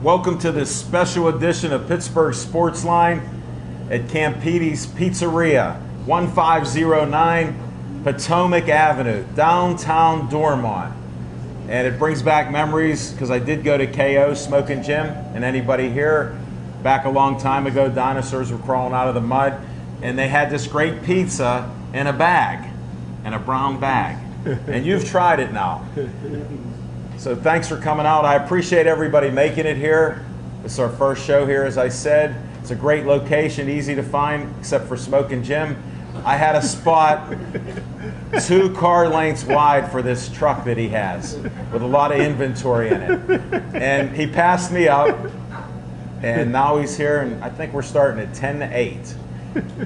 Welcome to this special edition of Pittsburgh Sportsline at Campiti's Pizzeria, 1509 Potomac Avenue, downtown Dormont. And it brings back memories because I did go to KO Smoking Jim, and anybody here, back a long time ago, dinosaurs were crawling out of the mud, and they had this great pizza in a bag, in a brown bag. And you've tried it now. So thanks for coming out. I appreciate everybody making it here. It's our first show here, as I said. It's a great location, easy to find, except for Smoking Jim. I had a spot 2 car lengths wide for this truck that he has, with a lot of inventory in it. And he passed me up, and now he's here, and I think we're starting at 10 to 8.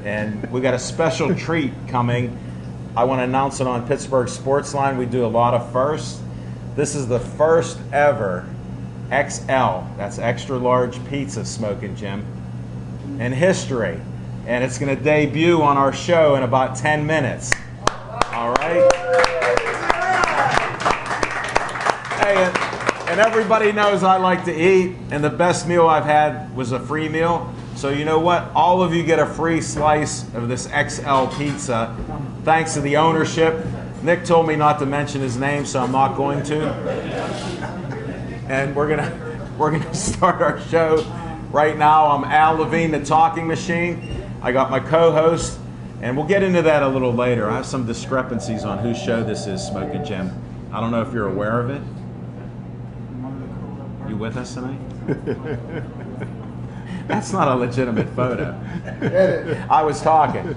And we got a special treat coming. I want to announce it on Pittsburgh Sportsline. We do a lot of firsts. This is the first ever XL, that's extra large pizza, Smoking Jim, in history. And it's going to debut on our show in about 10 minutes. All right? Hey, and everybody knows I like to eat, and the best meal I've had was a free meal. So you know what? All of you get a free slice of this XL pizza, thanks to the ownership. Nick told me not to mention his name, so I'm not going to. And we're gonna start our show right now. I'm Al Levine, the Talking Machine. I got my co-host, and we'll get into that a little later. I have some discrepancies on whose show this is, Smoking Jim. I don't know if you're aware of it. You with us tonight? That's not a legitimate photo. I was talking.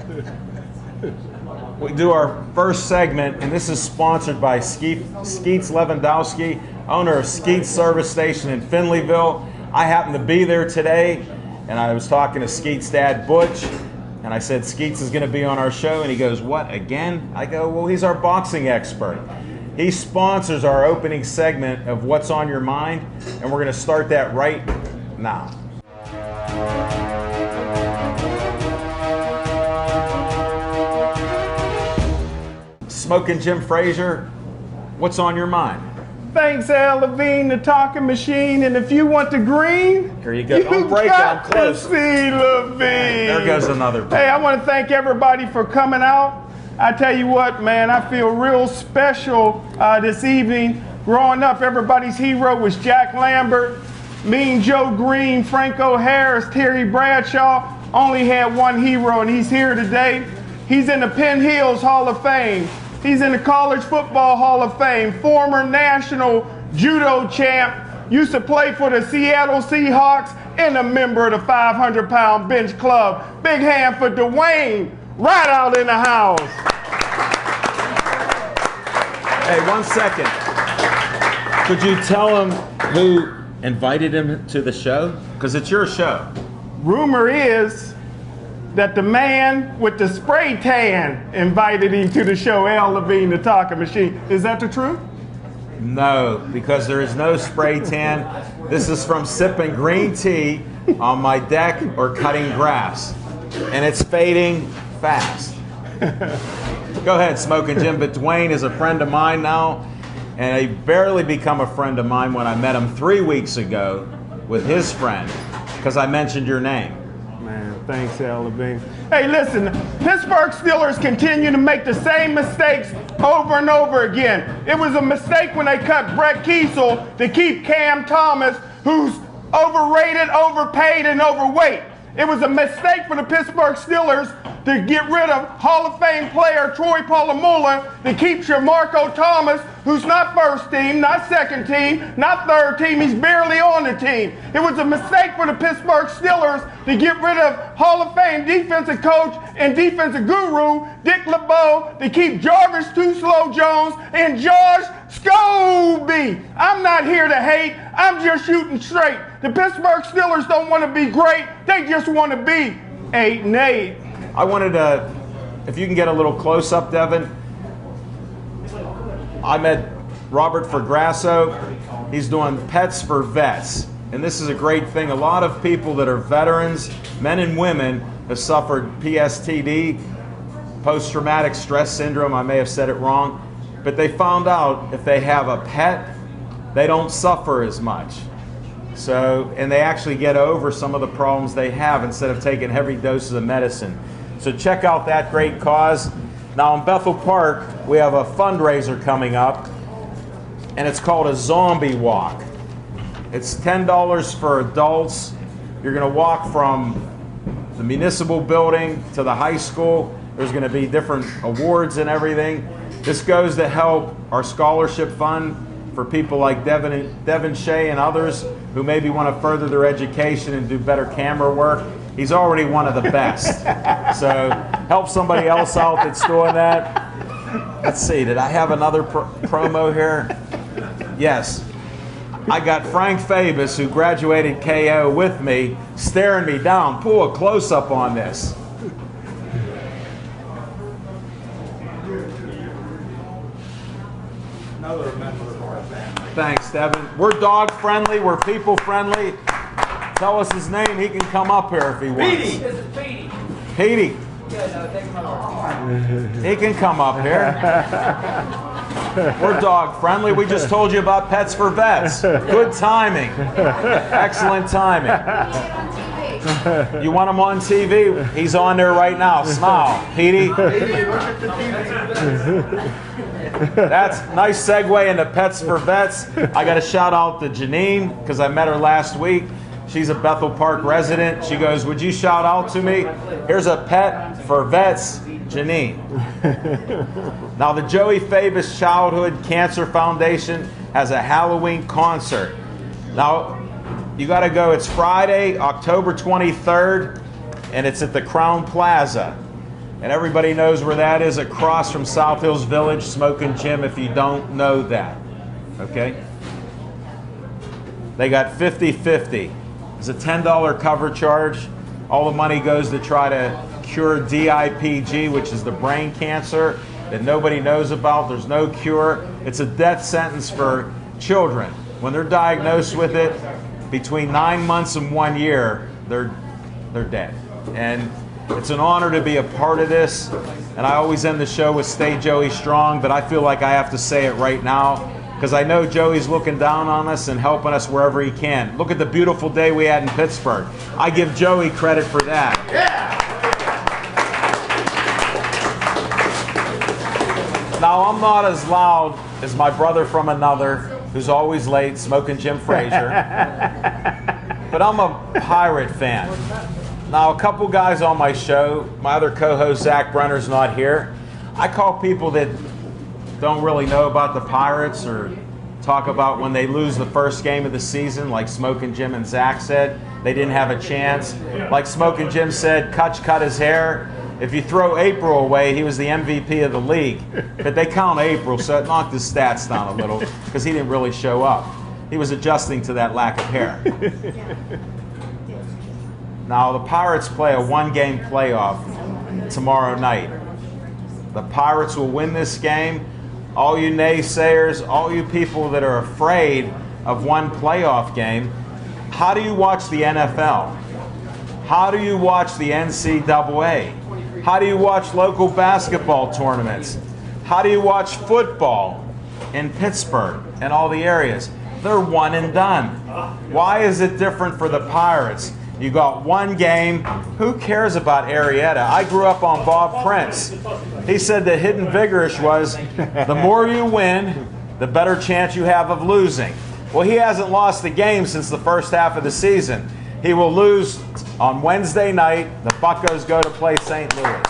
We do our first segment, and this is sponsored by Skeets Lewandowski, owner of Skeets Service Station in Finleyville. I happened to be there today, and I was talking to Skeets' dad, Butch, and I said, Skeets is going to be on our show, and he goes, what, again? I go, well, he's our boxing expert. He sponsors our opening segment of What's on Your Mind, and we're going to start that right now. Smoking Jim Frazier, what's on your mind? Thanks, Al Levine, the Talking Machine. And if you want the green, here you go. Don't break it. I'm close. See Levine. There goes another. Hey, I want to thank everybody for coming out. I tell you what, man, I feel real special this evening. Growing up, everybody's hero was Jack Lambert, Mean Joe Green, Franco Harris, Terry Bradshaw. Only had one hero, and he's here today. He's in the Penn Hills Hall of Fame. He's in the College Football Hall of Fame, former national judo champ, used to play for the Seattle Seahawks, and a member of the 500-pound bench club. Big hand for Dwayne, right out in the house. Hey, 1 second. Could you tell him who invited him to the show? Because it's your show. Rumor is that the man with the spray tan invited him to the show, Al Levine, the Talking Machine. Is that the truth? No, because there is no spray tan. This is from sipping green tea on my deck or cutting grass. And it's fading fast. Go ahead, Smoking Jim. But Dwayne is a friend of mine now, and he barely become a friend of mine when I met him 3 weeks ago with his friend, because I mentioned your name. Thanks, Al Levine. Hey, listen, Pittsburgh Steelers continue to make the same mistakes over and over again. It was a mistake when they cut Brett Kiesel to keep Cam Thomas, who's overrated, overpaid, and overweight. It was a mistake for the Pittsburgh Steelers to get rid of Hall of Fame player Troy Polamalu to keep Shamarko Thomas, who's not first team, not second team, not third team. He's barely on the team. It was a mistake for the Pittsburgh Steelers to get rid of Hall of Fame defensive coach and defensive guru Dick LeBeau to keep Jarvis Too Slow Jones and Josh Scobie. I'm not here to hate. I'm just shooting straight. The Pittsburgh Steelers don't want to be great. They just want to be 8-8. I wanted to, if you can get a little close up, Devin. I met Robert Fergrasso. He's doing Pets for Vets. And this is a great thing. A lot of people that are veterans, men and women, have suffered PSTD, post-traumatic stress syndrome. I may have said it wrong. But they found out if they have a pet, they don't suffer as much. So, and they actually get over some of the problems they have instead of taking heavy doses of medicine. So check out that great cause. Now in Bethel Park, we have a fundraiser coming up, and it's called a zombie walk. It's $10 for adults. You're going to walk from the municipal building to the high school. There's going to be different awards and everything. This goes to help our scholarship fund for people like Devin Shea and others who maybe want to further their education and do better camera work. He's already one of the best. So help somebody else out that's doing that. Let's see, did I have another promo here? Yes. I got Frank Fabus, who graduated KO with me, staring me down. Pull a close-up on this. Another member of our family. Thanks, Devin. We're dog friendly. We're people friendly. Tell us his name. He can come up here if he wants. Petey. This is Petey. Petey. Yeah, no, take him over. He can come up here. We're dog friendly. We just told you about Pets for Vets. Good timing. Excellent timing. You want him on TV? He's on there right now. Smile. Petey. That's nice segue into Pets for Vets. I got to shout out to Janine because I met her last week. She's a Bethel Park resident. She goes, would you shout out to me? Here's a Pet for Vets, Janine. Now, the Joey Fabus Childhood Cancer Foundation has a Halloween concert. Now, you got to go. It's Friday, October 23rd, and it's at the Crown Plaza. And everybody knows where that is, across from South Hills Village Smoking Jim, if you don't know that. Okay? They got 50-50. It's a $10 cover charge. All the money goes to try to cure DIPG, which is the brain cancer that nobody knows about. There's no cure. It's a death sentence for children. When they're diagnosed with it, between 9 months and 1 year, they're dead. And it's an honor to be a part of this. And I always end the show with Stay Joey Strong, but I feel like I have to say it right now, because I know Joey's looking down on us and helping us wherever he can. Look at the beautiful day we had in Pittsburgh. I give Joey credit for that. Yeah. Now, I'm not as loud as my brother from another, who's always late, Smoking Jim Frazier. But I'm a Pirate fan. Now, a couple guys on my show, my other co-host Zach Brenner's not here. I call people that don't really know about the Pirates or talk about when they lose the first game of the season, like Smoking Jim and Zach said, they didn't have a chance. Like Smoking Jim said, Kutch cut his hair. If you throw April away, he was the MVP of the league. But they count April, so it knocked his stats down a little because he didn't really show up. He was adjusting to that lack of hair. Now, the Pirates play a one-game playoff tomorrow night. The Pirates will win this game. All you naysayers, all you people that are afraid of one playoff game, how do you watch the NFL? How do you watch the NCAA? How do you watch local basketball tournaments? How do you watch football in Pittsburgh and all the areas? They're one and done. Why is it different for the Pirates? You got one game. Who cares about Arietta? I grew up on Bob Prince. He said that Hidden Vigorish was, the more you win, the better chance you have of losing. Well, he hasn't lost a game since the first half of the season. He will lose on Wednesday night. The Buccos go to play St. Louis.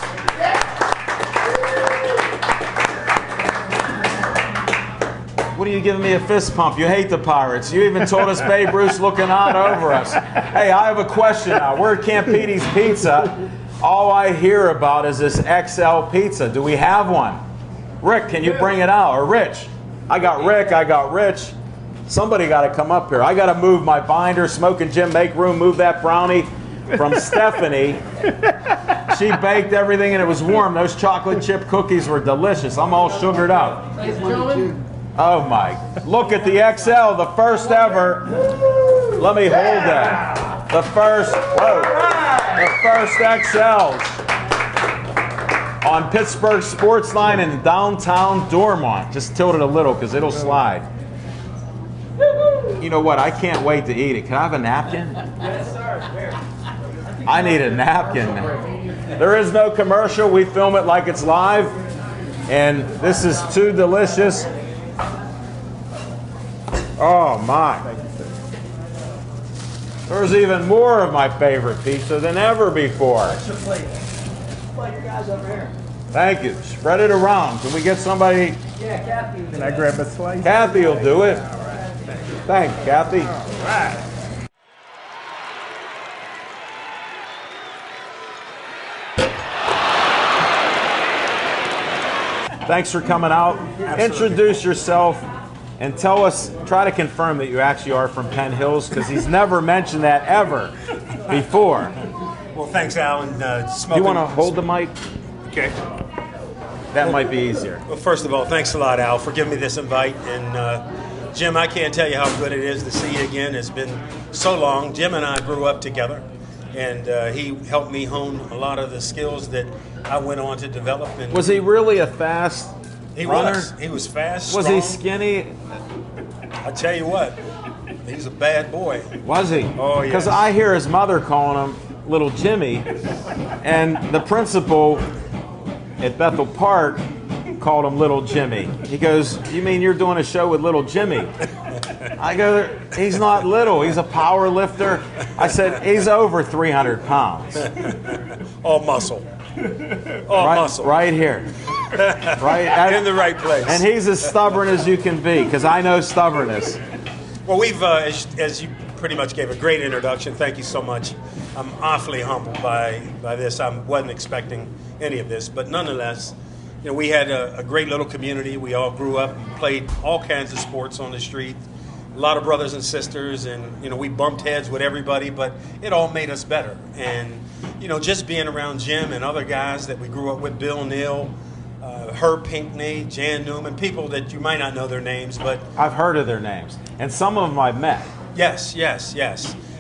What are you giving me a fist pump? You hate the Pirates. You even told us Babe Ruth looking on over us. Hey, I have a question now. We're at Camp Petey's Pizza. All I hear about is this XL pizza. Do we have one? Rick, can you bring it out? Or Rich? I got Rick. I got Rich. Somebody got to come up here. I got to move my binder. Smoking Jim, make room. Move that brownie from Stephanie. She baked everything and it was warm. Those chocolate chip cookies were delicious. I'm all sugared up. Ladies and gentlemen, Oh my, look at the XL, the first ever. Let me hold that. The first XLs on Pittsburgh Sports Line in downtown Dormont. Just tilt it a little because it'll slide. You know what? I can't wait to eat it. Can I have a napkin? Yes, sir. Here. I need a napkin. There is no commercial. We film it like it's live. And this is too delicious. Oh my. There's even more of my favorite pizza than ever before. Extra plate. Well, your guys over here. Thank you. Spread it around. Can we get somebody? Yeah, Kathy. Can I grab a slice? Kathy will do it. Thanks, Kathy. Right. Thanks for coming out. Introduce yourself and tell us, try to confirm that you actually are from Penn Hills, because he's never mentioned that ever before. Well, thanks, Alan. You want to hold the mic? Okay. That might be easier. Well, first of all, thanks a lot, Al, for giving me this invite. And Jim, I can't tell you how good it is to see you again. It's been so long. Jim and I grew up together, and he helped me hone a lot of the skills that I went on to develop. And Was he really a fast runner? He was fast, Was strong. he skinny? I tell you what, he's a bad boy. Was he? Oh, yes. Because I hear his mother calling him Little Jimmy, and the principal at Bethel Park called him Little Jimmy. He goes, "You mean you're doing a show with Little Jimmy?" I go, "He's not little. He's a power lifter." I said, "He's over 300 pounds." All muscle. All muscle. Right here. Right In the right place. And he's as stubborn as you can be, because I know stubbornness. Well, we've, as you pretty much gave a great introduction, thank you so much. I'm awfully humbled by this. I wasn't expecting any of this, but nonetheless, you know, we had a great little community. We all grew up and played all kinds of sports on the street. A lot of brothers and sisters, and you know, we bumped heads with everybody, but it all made us better. And you know, just being around Jim and other guys that we grew up with, Bill Neal, Herb Pinckney, Jan Newman, people that you might not know their names, but I've heard of their names, and some of them I've met. yes.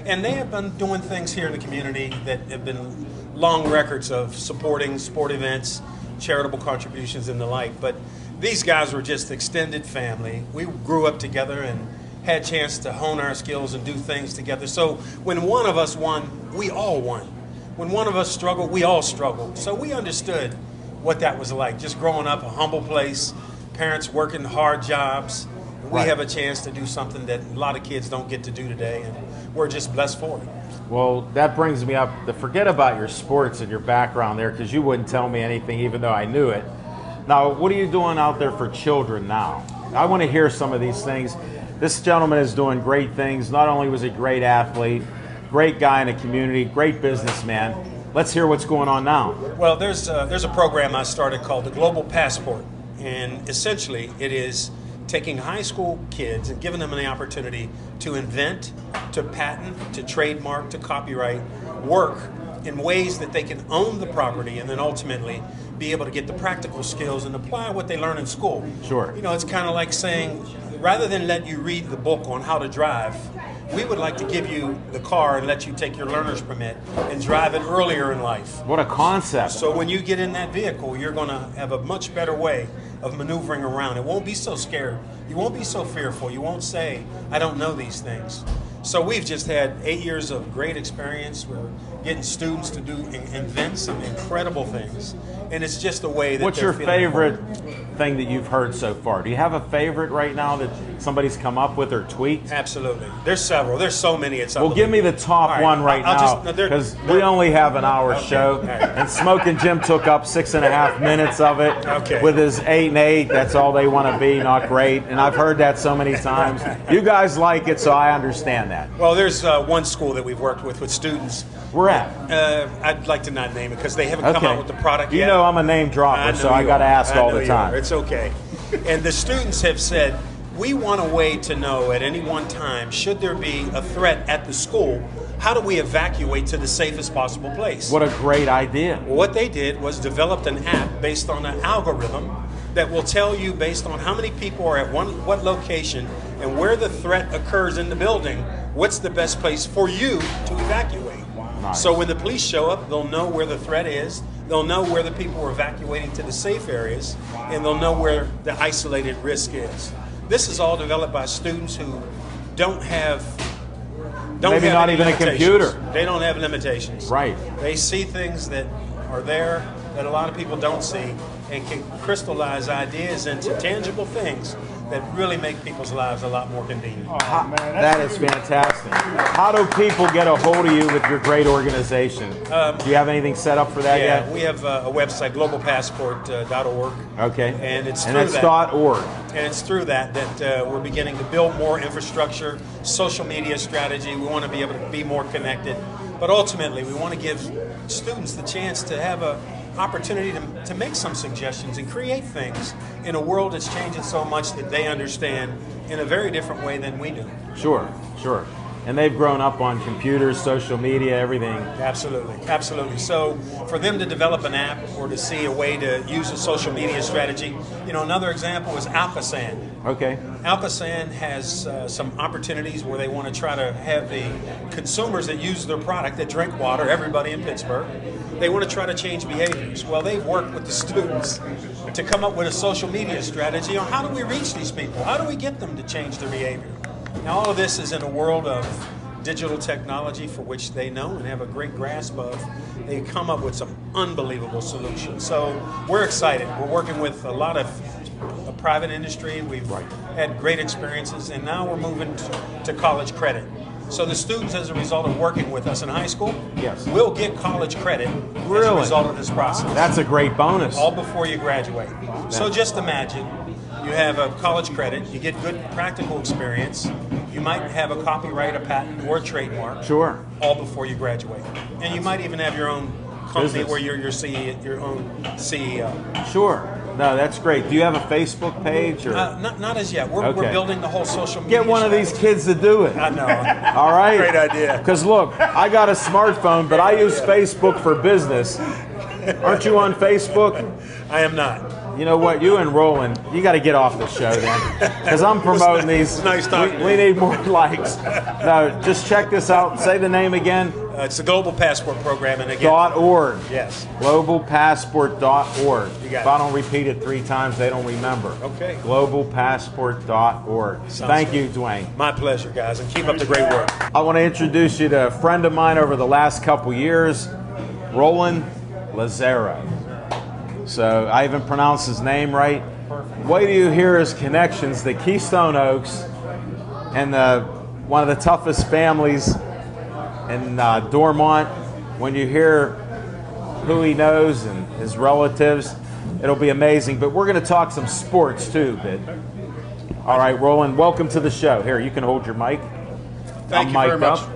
And they have been doing things here in the community that have been long records of supporting sport events, charitable contributions, and the like. But these guys were just extended family. We grew up together and had a chance to hone our skills and do things together. So when one of us won, we all won. When one of us struggled, we all struggled. So we understood what that was like, just growing up a humble place, parents working hard jobs. We Right. have a chance to do something that a lot of kids don't get to do today, and we're just blessed for it. Well, that brings me up to forget about your sports and your background there, because you wouldn't tell me anything even though I knew it. Now, what are you doing out there for children now? I want to hear some of these things. This gentleman is doing great things. Not only was he a great athlete, great guy in the community, great businessman. Let's hear what's going on now. Well, there's a program I started called the Global Passport, and essentially it is taking high school kids and giving them the opportunity to invent, to patent, to trademark, to copyright work in ways that they can own the property and then ultimately be able to get the practical skills and apply what they learn in school. Sure. You know, it's kind of like saying, rather than let you read the book on how to drive, we would like to give you the car and let you take your learner's permit and drive it earlier in life. What a concept. So when you get in that vehicle, you're going to have a much better way of maneuvering around. It won't be so scared. You won't be so fearful. You won't say, I don't know these things. So we've just had 8 years of great experience. We're getting students to do invent some incredible things. And it's just a way that What's they're your feeling favorite important. thing that you've heard so far? Do you have a favorite right now that somebody's come up with or tweaked? Absolutely. There's several. There's so many. It's Well, give me the top All right, one right I'll now, just- no, they're- because we they're- only have an hour Okay, show, all right. and Smoking Jim took up 6.5 minutes of it. Okay. With his 8 and 8, that's all they want to be, not great. And I've heard that so many times. You guys like it, so I understand that. Well, there's one school that we've worked with students. We're at. I'd like to not name it because they haven't come out with the product You yet. know I'm a name dropper, so I got to ask all the time. It's okay. And the students have said, we want a way to know at any one time, should there be a threat at the school, how do we evacuate to the safest possible place? What a great idea. What they did was developed an app based on an algorithm that will tell you based on how many people are at what location and where the threat occurs in the building, what's the best place for you to evacuate. Nice. So when the police show up, they'll know where the threat is, they'll know where the people are evacuating to the safe areas, and they'll know where the isolated risk is. This is all developed by students who don't have Maybe not any even a limitations. computer. They don't have limitations. Right. They see things that are there that a lot of people don't see, and can crystallize ideas into tangible things that really make people's lives a lot more convenient. Oh, man, That is fantastic. How do people get a hold of you with your great organization? Do you have anything set up for that Yeah, yet? we have a website, globalpassport.org. Okay. And it's and through that's that. .org. And it's through that we're beginning to build more infrastructure, social media strategy. We want to be able to be more connected. But ultimately, we want to give students the chance to have an opportunity to make some suggestions and create things in a world that's changing so much that they understand in a very different way than we do. Sure, sure. And they've grown up on computers, social media, everything. Absolutely, absolutely. So for them to develop an app or to see a way to use a social media strategy, another example is Alphasan. Okay. Alphasan has some opportunities where they want to try to have the consumers that use their product, that drink water, everybody in Pittsburgh, they want to try to change behaviors. Well, they've worked with the students to come up with a social media strategy on how do we reach these people? How do we get them to change their behavior? Now, all of this is in a world of digital technology for which they know and have a great grasp of. They come up with some unbelievable solutions. So we're excited. We're working with a lot of private industry. We've had great experiences, and now we're moving to college credit. So the students, as a result of working with us in high school, Yes. will get college credit as a Really? result of this process. That's a great bonus. All before you graduate. So just imagine you have a college credit, you get good practical experience, you might have a copyright, a patent, or a trademark. Sure. All before you graduate. And you might even have your own company Business. where you're your own CEO. Sure. No, that's great. Do you have a Facebook page? Or Not as yet. We're Okay. building the whole social media. get one of these kids to do it. I know. All right. Great idea. Because look, I got a smartphone, but I use Facebook for business. Aren't you on Facebook? I am not. You know what? You and Roland, you got to get off the show then, because I'm promoting these. It's nice talking to we you. need more likes. No, just check this out. Say the name again. It's the Global Passport Program, and again, .org. yes. Globalpassport.org. You got If I it. don't repeat it 3 times, they don't remember. Okay. Globalpassport.org. Thank you, Dwayne. My pleasure, guys, and keep up the great work. I want to introduce you to a friend of mine over the last couple years, Roland Lazaro. So I even pronounced his name right. Wait till you hear his connections to Keystone Oaks and one of the toughest families in Dormont. When you hear who he knows and his relatives, it'll be amazing. But we're going to talk some sports too, bit. All right, Roland, welcome to the show. Here, you can hold your mic. Thank you very mic'd much. up.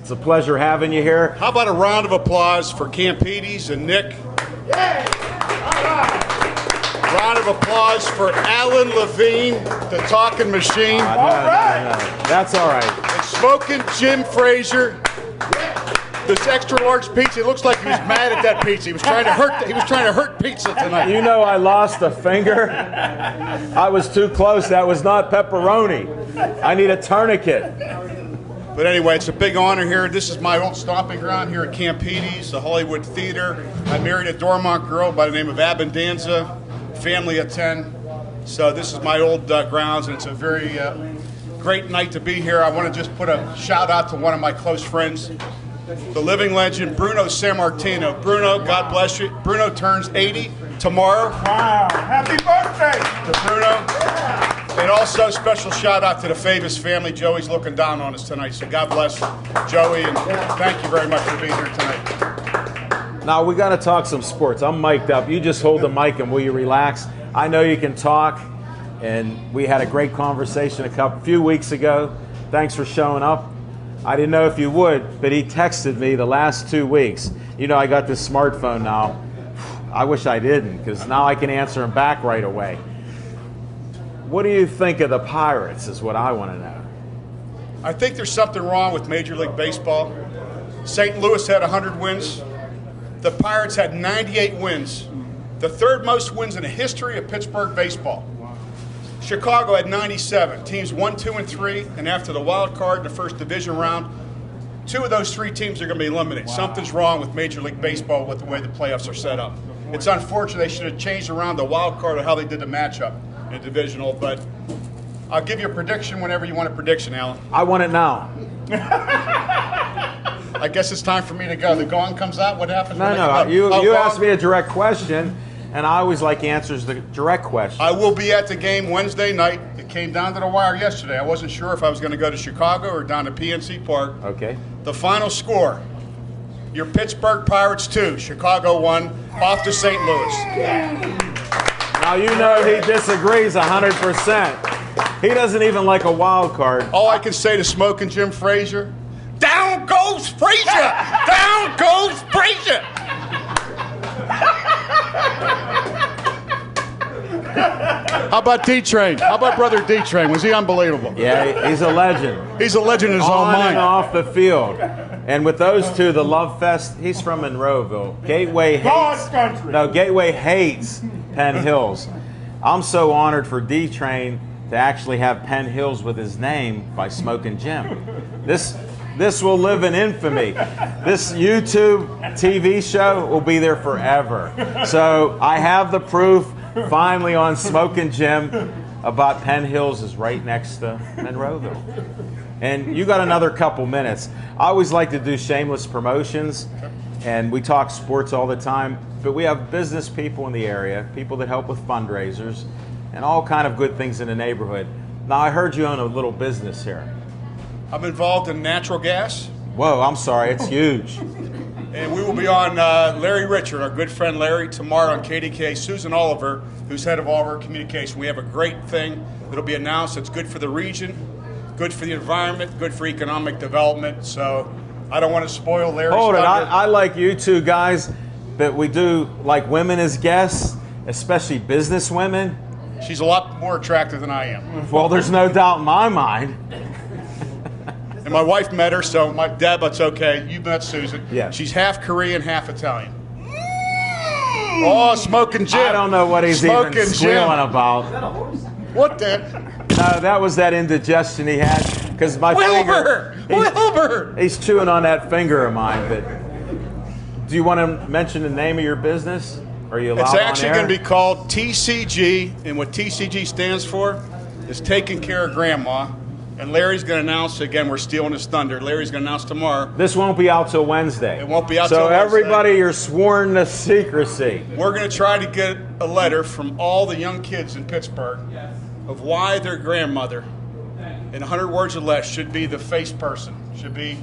It's a pleasure having you here. How about a round of applause for Campides and Nick? Round of applause for Alan Levine, the talking machine, No. That's all right. and Smoking Jim Frazier. This extra large pizza. It looks like he was mad at that pizza. He was trying to hurt pizza tonight. You know I lost a finger. I was too close. That was not pepperoni. I need a tourniquet. But anyway, it's a big honor here. This is my old stomping ground here at Campides, the Hollywood Theater. I married a Dormont girl by the name of Abundanza, family of 10. So this is my old grounds, and it's a very great night to be here. I want to just put a shout out to one of my close friends, the living legend, Bruno Sammartino. Bruno, God bless you. Bruno turns 80 tomorrow. Wow. Happy birthday. To Bruno. And also special shout out to the Favis family. Joey's looking down on us tonight, so God bless Joey, and thank you very much for being here tonight. Now we got to talk some sports. I'm mic'd up. You just hold the mic and will you relax? I know you can talk, and we had a great conversation a few weeks ago. Thanks for showing up. I didn't know if you would, but he texted me the last 2 weeks. You know, I got this smartphone now. I wish I didn't, because now I can answer him back right away. What do you think of the Pirates is what I want to know. I think there's something wrong with Major League Baseball. St. Louis had 100 wins. The Pirates had 98 wins, the third most wins in the history of Pittsburgh baseball. Chicago had 97. Teams 1, 2, and 3, and after the wild card in the first division round, 2 of those 3 teams are going to be eliminated. Something's wrong with Major League Baseball with the way the playoffs are set up. It's unfortunate. They should have changed around the wild card or how they did the matchup in divisional, but I'll give you a prediction whenever you want a prediction, Alan. I want it now. I guess it's time for me to go. The gong comes out. What happens? No, when no. I get You gong? asked me a direct question, and I always like answers the direct question. I will be at the game Wednesday night. It came down to the wire yesterday. I wasn't sure if I was going to go to Chicago or down to PNC Park. Okay. The final score, your Pittsburgh Pirates 2, Chicago 1, off to St. Louis. Now you know he disagrees 100%. He doesn't even like a wild card. All I can say to Smoking Jim Frazier, down goes Frazier! Down goes Frazier! How about D-Train? How about brother D-Train? Was he unbelievable? Yeah, he's a legend. He's a legend in his own On and mind. off the field. And with those two, the Love Fest, he's from Monroeville. Gateway God's hates. country. No, Gateway hates Penn Hills. I'm so honored for D-Train to actually have Penn Hills with his name by Smoking Jim. This will live in infamy. This YouTube TV show will be there forever. So I have the proof finally on Smoking Jim about Penn Hills is right next to Monroeville. And you got another couple minutes. I always like to do shameless promotions, and we talk sports all the time, but we have business people in the area, people that help with fundraisers, and all kind of good things in the neighborhood. Now, I heard you own a little business here. I'm involved in natural gas, Whoa, I'm sorry, it's huge. and we will be on Larry Richard, our good friend Larry, tomorrow on KDK. Susan Oliver, who's head of all of our communication. We have a great thing that'll be announced that's good for the region, good for the environment, good for economic development. So I don't want to spoil Larry's Hold it, thunder. I like you two guys, but we do like women as guests, especially business women. She's a lot more attractive than I am. Well, there's no doubt in my mind. And my wife met her, so Deb, it's okay. You met Susan. Yeah. She's half Korean, half Italian. Oh, Smoking Jim. I don't know what he's Smoking even squealing about. What the? No, that was that indigestion he had. Because my Wilbur! finger, Wilbur! he's chewing on that finger of mine. But do you want to mention the name of your business? Are you allowed It's on actually air? going to be called TCG, and what TCG stands for is Taking Care of Grandma. And Larry's going to announce, again, we're stealing his thunder. Larry's going to announce tomorrow. This won't be out till Wednesday. It won't be out so till Wednesday. everybody, you're sworn to secrecy. We're going to try to get a letter from all the young kids in Pittsburgh of why their grandmother, in 100 words or less, should be the face person, should be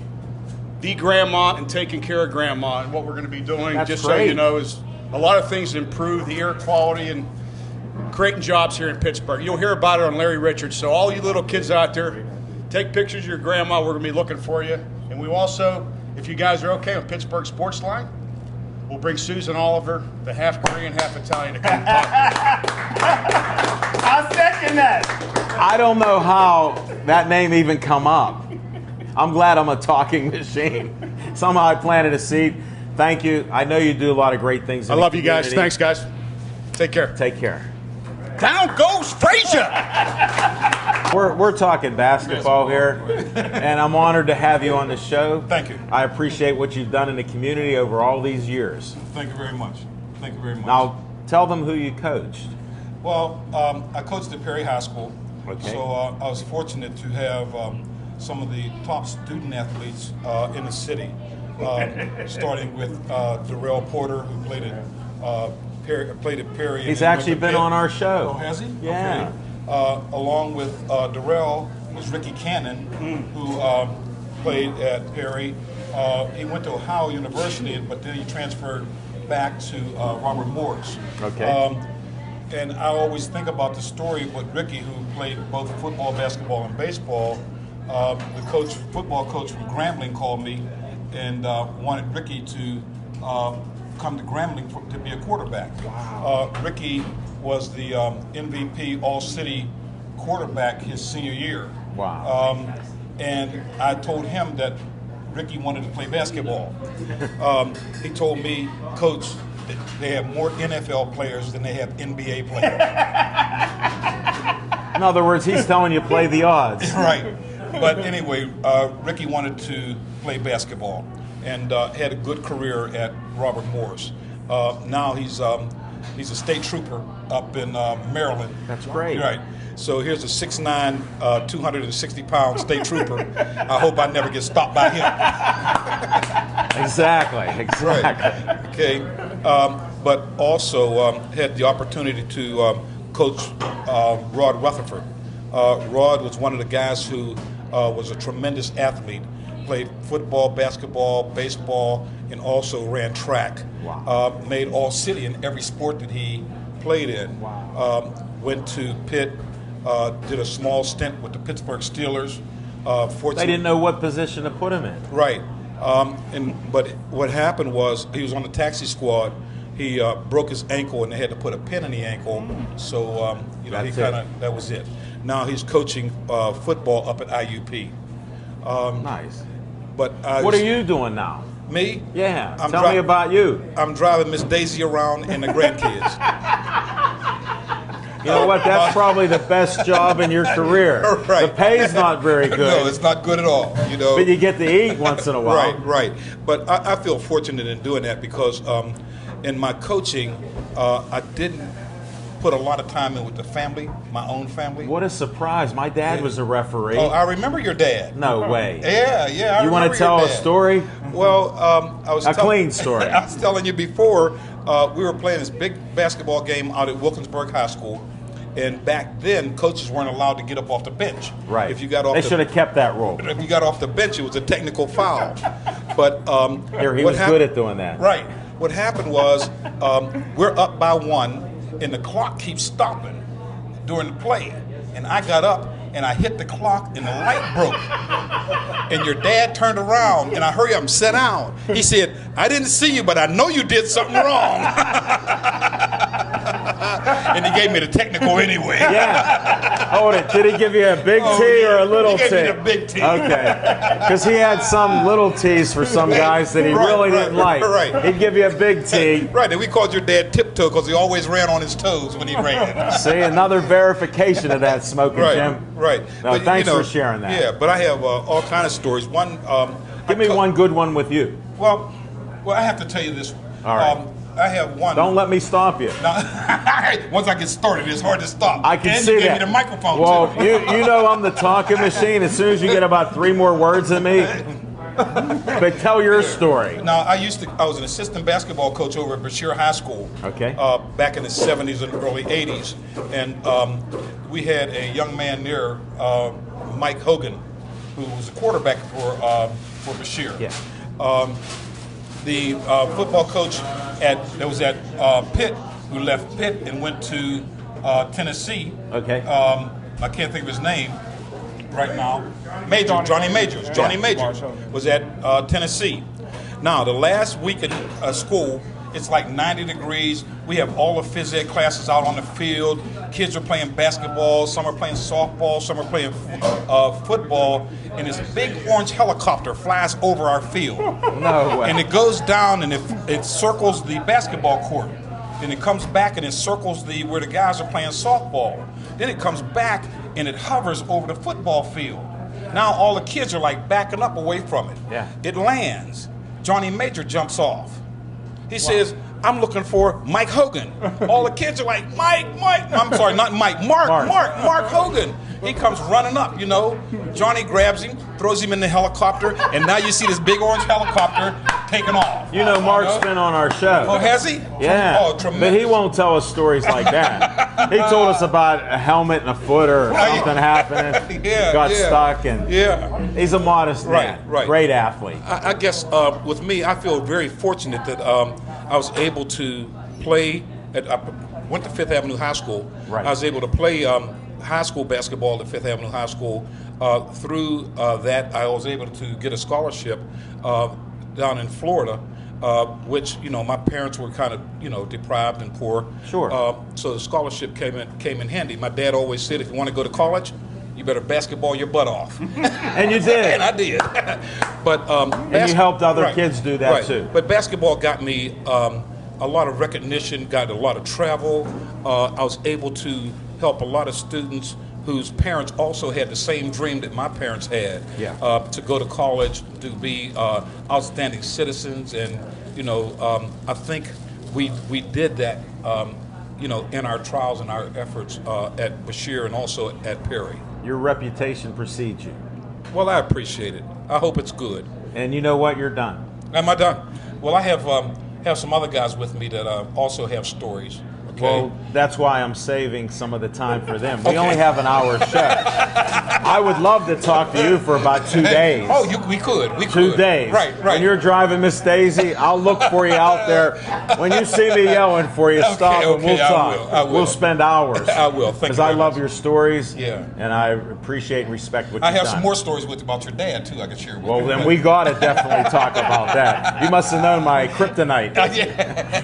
the grandma and taking care of grandma. And what we're going to be doing, That's just so great. you know, is a lot of things to improve the air quality and creating jobs here in Pittsburgh. You'll hear about it on Larry Richards. So all you little kids out there, take pictures of your grandma. We're going to be looking for you. And we also, if you guys are okay with Pittsburgh Sports Line, we'll bring Susan Oliver, the half Korean, half Italian, to come talk to you. I second that. I don't know how that name even come up. I'm glad I'm a talking machine. Somehow I planted a seed. Thank you. I know you do a lot of great things. I love you guys. Thanks, guys. Take care. Take care. Down goes Frazier! We're talking basketball here, and I'm honored to have you on the show. Thank you. I appreciate what you've done in the community over all these years. Thank you very much. Thank you very much. Now, tell them who you coached. Well, I coached at Perry High School, Okay. so I was fortunate to have some of the top student athletes in the city, starting with Darrell Porter, who played at Perry. He's and actually went to been Pitt. on our show. Oh, has he? Yeah. Okay. Along with Darrell was Ricky Cannon, who played at Perry. He went to Ohio University, but then he transferred back to Robert Morris. Okay. And I always think about the story with Ricky, who played both football, basketball, and baseball. The football coach from Grambling called me and wanted Ricky to come to Grambling to be a quarterback. Wow. Ricky was the MVP All-City quarterback his senior year. Wow. And I told him that Ricky wanted to play basketball. He told me, Coach, that they have more NFL players than they have NBA players. In other words, he's telling you play the odds. Right. But anyway, Ricky wanted to play basketball and had a good career at Robert Morris. Now he's a state trooper up in Maryland. That's great. Right. So here's a 6'9", 260-pound state trooper. I hope I never get stopped by him. Exactly. Right. Okay. But also had the opportunity to coach Rod Rutherford. Rod was one of the guys who was a tremendous athlete. Played football, basketball, baseball, and also ran track. Wow. Made All-City in every sport that he played in. Wow. Went to Pitt, did a small stint with the Pittsburgh Steelers. They didn't know what position to put him in. Right. But what happened was he was on the taxi squad. He broke his ankle and they had to put a pin in the ankle. So that was it. Now he's coaching football up at IUP. Nice. But what are you doing now? Me? Yeah. Tell me about you. I'm driving Miss Daisy around and the grandkids. You know what? That's probably the best job in your career. Right. The pay's not very good. No, it's not good at all. But you get to eat once in a while. Right. But I feel fortunate in doing that because in my coaching, I didn't put a lot of time in with the family, my own family. What a surprise. My dad was a referee. Oh, I remember your dad. No way. Yeah. You want to tell a story? Well, clean story. I was telling you before, we were playing this big basketball game out at Wilkinsburg High School. And back then, coaches weren't allowed to get up off the bench. Right. If you got off, they should have kept that rule. If you got off the bench, it was a technical foul. But he was good at doing that. Right. What happened was we're up by 1, and the clock keeps stopping during the play. And I got up and I hit the clock, and the light broke. And your dad turned around, and I hurry up and sat down. He said, "I didn't see you, but I know you did something wrong." And he gave me the technical anyway. Yeah. Hold it. Did he give you a big T or a little T? He gave me the big T. Okay. Because he had some little T's for some guys that he really didn't like. Right. He'd give you a big T. Right. And we called your dad Tiptoe because he always ran on his toes when he ran. See, another verification of that, Smoking Jim. Right. No, but, thanks for sharing that. Yeah, but I have all kind of stories. One. Give me one good one with you. Well, I have to tell you this. All right. I have one. Don't let me stop you. Once I get started, it's hard to stop. I can and see you that. gave me the microphone well, too. you know I'm the talking machine. As soon as you get about 3 more words than me, but tell your story. Now, I was an assistant basketball coach over at Brashear High School. Okay. Back in the 70s and early 80s, and we had a young man there, Mike Hogan, who was a quarterback for Brashear. Yeah. The football coach that was at Pitt, who left Pitt and went to Tennessee. Okay. I can't think of his name right now. Johnny Majors. Johnny Majors was at Tennessee. Now, the last week at school, it's like 90 degrees. We have all the phys ed classes out on the field. Kids are playing basketball. Some are playing softball. Some are playing football. And this big orange helicopter flies over our field. No way. And it goes down and it circles the basketball court. Then it comes back and it circles where the guys are playing softball. Then it comes back and it hovers over the football field. Now all the kids are like backing up away from it. Yeah. It lands. Johnny Major jumps off. He says, "I'm looking for Mike Hogan." All the kids are like, Mike. I'm sorry, not Mike. Mark Hogan. He comes running up, Johnny grabs him, throws him in the helicopter, and now you see this big orange helicopter taking off. Mark's been on our show. Oh, has he? Yeah. Oh, tremendous. But he won't tell us stories like that. He told us about a helmet and a foot or something happening. Got stuck. And he's a modest man. Right. Great athlete. I guess with me, I feel very fortunate that I was able to play I went to Fifth Avenue High School. Right. I was able to play high school basketball at Fifth Avenue High School. Through that, I was able to get a scholarship down in Florida, which my parents were kind of deprived and poor. Sure. So the scholarship came in handy. My dad always said, if you want to go to college, you better basketball your butt off. And you did. And I did. But and you helped other kids do that too. But basketball got me a lot of recognition, got a lot of travel. I was able to help a lot of students whose parents also had the same dream that my parents had, to go to college, to be outstanding citizens. And I think we did that in our trials and our efforts at Bashir and also at Perry. Your reputation precedes you. Well, I appreciate it. I hope it's good. And you know what? You're done. Am I done? Well, I have some other guys with me that also have stories. Okay? Well, that's why I'm saving some of the time for them. We only have an hour show. I would love to talk to you for about 2 days. Oh, we could. 2 days. Right. When you're driving Miss Daisy, I'll look for you out there. When you see me yelling for you, stop and we'll talk. I will. We'll spend hours. I will. Thank you. Because I love your stories. Yeah. And I appreciate and respect what I you've have done. some more stories about your dad too. I can share with you. Well, then we got to definitely talk about that. You must have known my kryptonite.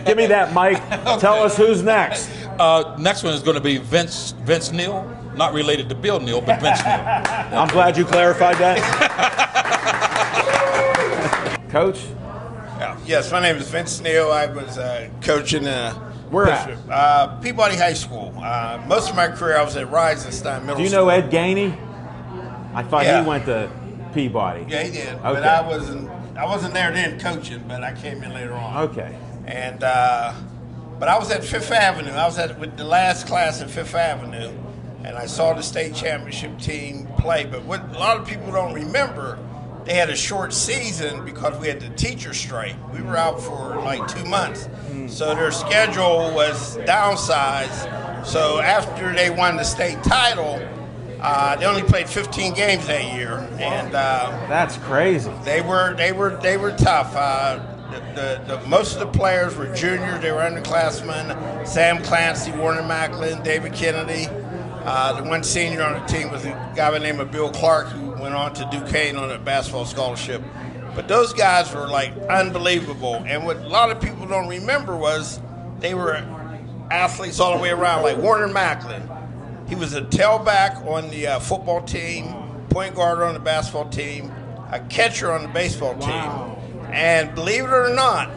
Give me that, Mike. Tell us who's next. Next one is going to be Vince Neal, not related to Bill Neal, but Vince Neal. I'm glad you clarified that. Coach? Yes, my name is Vince Neal. I was coaching Where at? Peabody High School. Most of my career I was at Reisenstein Middle Do you School. know Ed Gainey? I thought Yeah. he went to Peabody. Yeah, he did. Okay. But I wasn't there then coaching, but I came in later on. Okay. And but I was at Fifth Avenue. I was with the last class at Fifth Avenue, and I saw the state championship team play. But what a lot of people don't remember, they had a short season because we had the teacher strike. We were out for like 2 months, so their schedule was downsized. So after they won the state title, they only played 15 games that year, and That's crazy. they were tough. Most of the players were juniors. They were underclassmen. Sam Clancy, Warner Macklin, David Kennedy. The one senior on the team was a guy by the name of Bill Clark, who went on to Duquesne on a basketball scholarship. But those guys were like unbelievable. And what a lot of people don't remember was they were athletes all the way around, like Warner Macklin. He was a tailback on the football team, point guard on the basketball team, a catcher on the baseball team. And believe it or not,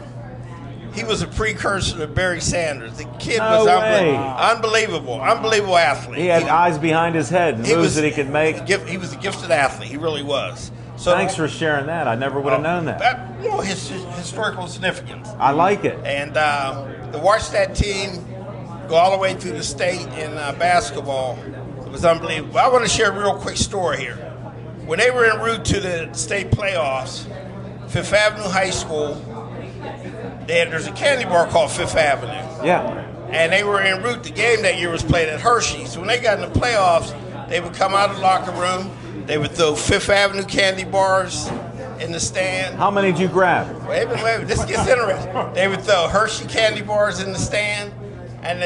he was a precursor to Barry Sanders. The kid was way. unbelievable athlete. He had eyes behind his head, moves that he could make. He was a gifted athlete. He really was. So Thanks for sharing that. I never would have known that. His historical significance. I like it. And to watch that team go all the way through the state in basketball, it was unbelievable. I want to share a real quick story here. When they were en route to the state playoffs, Fifth Avenue High School, there's a candy bar called Fifth Avenue. Yeah. And they were en route. The game that year was played at Hershey. So when they got in the playoffs, they would come out of the locker room. They would throw Fifth Avenue candy bars in the stand. How many did you grab? Wait, this gets interesting. They would throw Hershey candy bars in the stand. And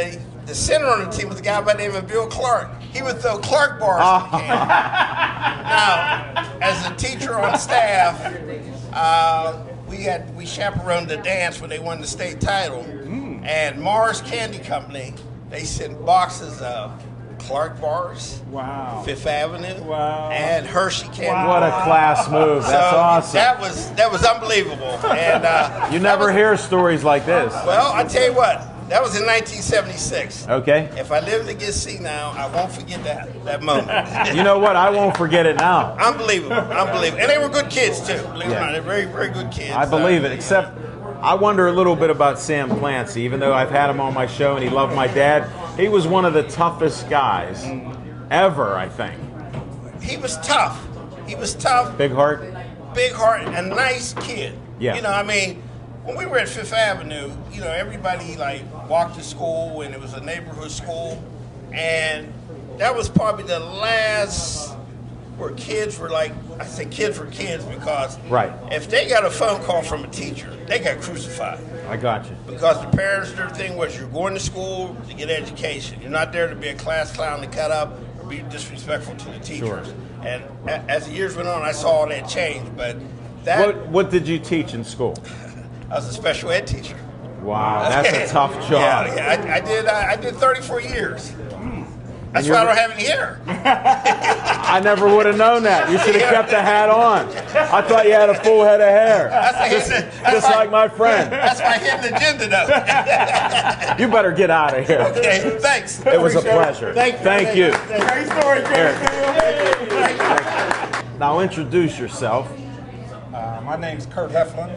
the center on the team was a guy by the name of Bill Clark. He would throw Clark bars in the can. Now, as a teacher on staff, we chaperoned the dance when they won the state title. And Mars Candy Company, they sent boxes of Clark bars, Fifth Avenue, and Hershey candy. What a class move. That's awesome. That was unbelievable. And You never hear stories like this. well, I tell you what, that was in 1976. Okay. If I live to get senile, I won't forget that moment. You know what? I won't forget it now. Unbelievable. And they were good kids too. Believe it or not, they're very, very good kids. I believe it, except I wonder a little bit about Sam Clancy. Even though I've had him on my show and he loved my dad, he was one of the toughest guys ever, I think. He was tough. Big heart? Big heart, and nice kid. Yeah. You know, I mean, when we were at Fifth Avenue, you know, everybody like walked to school, and it was a neighborhood school, and that was probably the last where kids were like, I say kids were kids because if they got a phone call from a teacher, they got crucified. I got you. Because the parents, their thing was you're going to school to get education. You're not there to be a class clown to cut up or be disrespectful to the teachers. Sure. And as the years went on, I saw all that change. But that What did you teach in school? I was a special ed teacher. Wow, that's a tough job. Yeah, I did 34 years. That's why I don't have any hair. I never would have known that. You should have kept the hat on. I thought you had a full head of hair. Just like my friend. That's my hidden agenda, though. You better get out of here. Okay, thanks. It was a pleasure. Thank you. Great story, Now introduce yourself. My name's Kurt Heflin.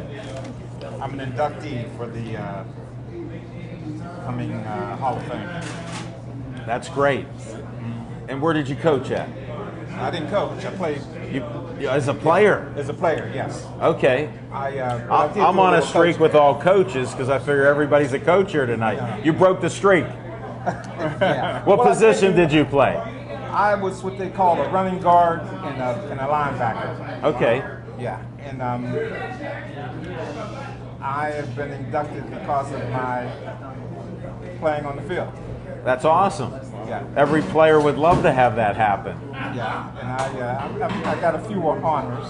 I'm an inductee for the upcoming Hall of Fame. That's great. And where did you coach at? I didn't coach. I played You as a player? as a player. Yes. Okay. I did I'm do a on a little streak coaching. with all coaches because I figure everybody's a coach here tonight. You broke the streak. Yeah. What Well, I position think did you play? I was what they call a running guard and a linebacker. Okay. Yeah, and I have been inducted because of my playing on the field. That's awesome. Yeah, Every player would love to have that happen. yeah, and I got a few honors.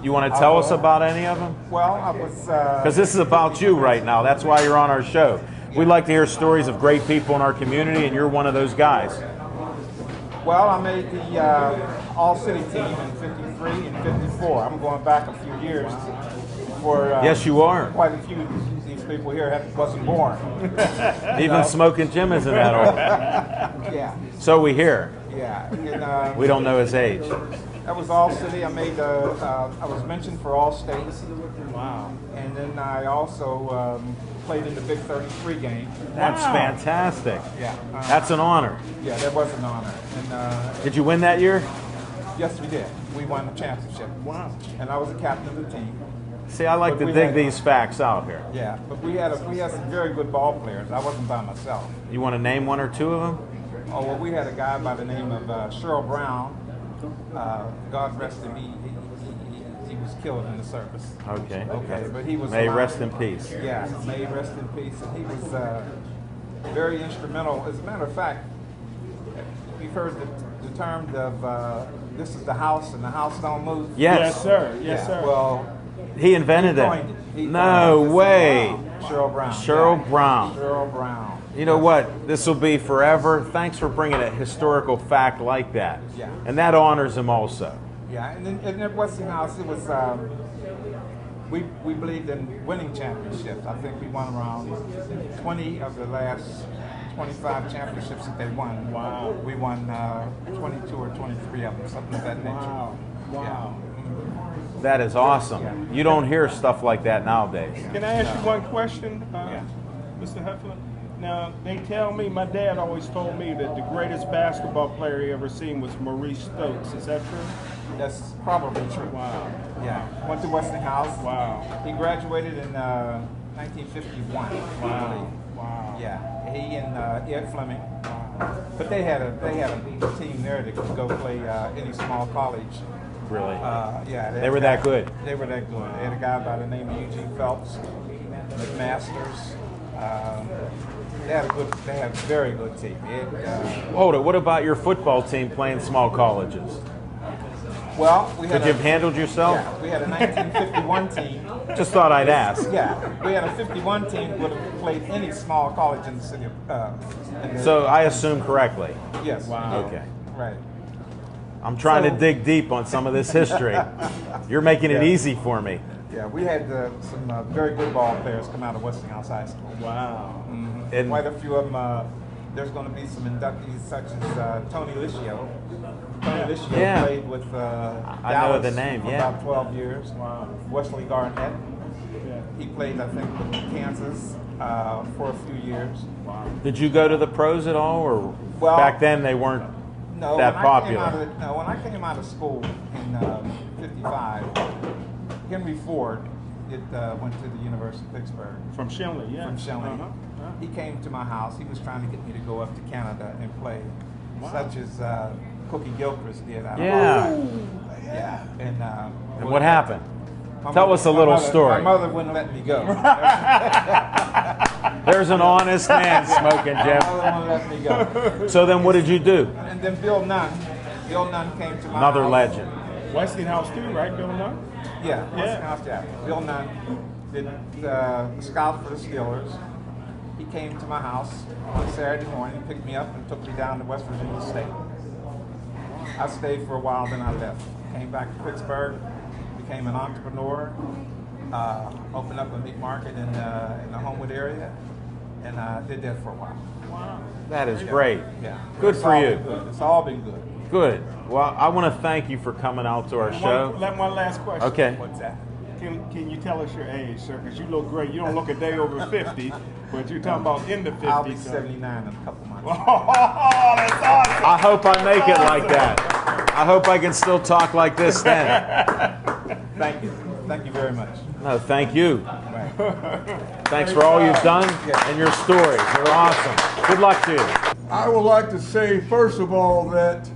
You want to tell us about any of them? Well, I was Because this is about you right now. That's why you're on our show. We like to hear stories of great people in our community, and you're one of those guys. well. I made the All-City team in '53 and '54. I'm going back a few years. For Yes, you are. Quite a few of these people here wasn't born. Even Smoking Jim isn't that old. Yeah, So we hear. yeah. And, We don't know his age. that was All-City. I made. I was mentioned for All-State. Wow. And then I also played in the Big 33 game. That's fantastic. Yeah. That's an honor. Yeah, that was an honor. And Did you win that year? yes, we did. We won the championship. Wow. And I was the captain of the team. See, I like But to we dig had- these facts out here. Yeah, but we had some very good ball players. I wasn't by myself. You want to name one or two of them? Oh well, we had a guy by the name of Cheryl Brown. God rest him. He was killed in the service. Okay. Okay, but he was. May alive. rest in peace. Yeah, may he rest in peace. And he was very instrumental. As a matter of fact, we've heard the term of this is the house and the house don't move. Yes. Yes, sir. Yes, Yeah, sir. Well, He invented he it. coined it. He No coined it. way. Cheryl Brown. Cheryl yeah. Brown. Cheryl Brown. You know what? This will be forever. Thanks for bringing a historical fact like that. Yeah. And that honors him also. Yeah, and then at Westinghouse, it was we believed in winning championships. I think we won around 20 of the last 25 championships that they won. Wow. We won 22 or 23 of them, something of that nature. Wow. Wow. Yeah. That is awesome. You don't hear stuff like that nowadays. Can I ask you one question, Mr. Heffler? Now, they tell me, my dad always told me that the greatest basketball player he ever seen was Maurice Stokes. Is that true? That's probably true. Wow. Yeah, went to Westinghouse. Wow. He graduated in 1951. I believe. Wow. Yeah, he and Ed Fleming. But they had a team there that could go play any small college. Really. Yeah, They were that good. They were that good. They had a guy by the name of Eugene Phelps, McMasters. They had a very good team. Hold it. What about your football team playing small colleges? Well, we had Could you have handled yourself? yeah, we had a 1951 team. Just thought I'd ask. Yeah, we had a 51 team that would have played any small college in the city of. So I assume correctly. yes. Wow. Okay. Right. I'm trying So- to dig deep on some of this history. You're making it Yeah. easy for me. Yeah, we had some very good ball players come out of Westinghouse High School. Wow. And Quite a few of them. There's going to be some inductees such as Tony Licio. Tony Licio Yeah. played with I know Dallas the name, for yeah. about 12 years. Wow. Wesley Garnett. Yeah. He played, I think, with Kansas for a few years. Wow. did you go to the pros at all, or Well, back then they weren't No, that when popular? when I came out of school in '55, Henry Ford went to the University of Pittsburgh. From Shenley, yeah. From Shenley. Uh-huh. He came to my house. He was trying to get me to go up to Canada and play, Wow. such as Cookie Gilchrist did. out of- Yeah. Yeah. And And what happened? my Tell mother- us a my little mother- story. My mother wouldn't let me go. There's an honest man, Smoking My Jim. mother wouldn't let me go. So then what did you do? And then Bill Nunn came to my Another house. legend. Westinghouse too, right, Bill Nunn? Yeah, Yeah. Westinghouse, yeah. Bill Nunn did scout for the Steelers. He came to my house on Saturday morning, picked me up, and took me down to West Virginia State. I stayed for a while, then I left. Came back to Pittsburgh, became an entrepreneur, opened up a meat market in the Homewood area, and I did that for a while. Wow. That is great. Yeah. Good It's for all you. been good. It's all been good. Good. Well, I want to thank you for coming out to our show. One last question. Okay. What's that? Can you tell us your age, sir? Because you look great. You don't look a day over 50, but you're talking about in the 50s. I'll be 79 in a couple months. Oh, that's awesome. I hope I make it like that. I hope I can still talk like this then. Thank you. Thank you very much. No, thank you. Thanks for all you've done and your stories. You're awesome. Good luck to you. I would like to say, first of all, that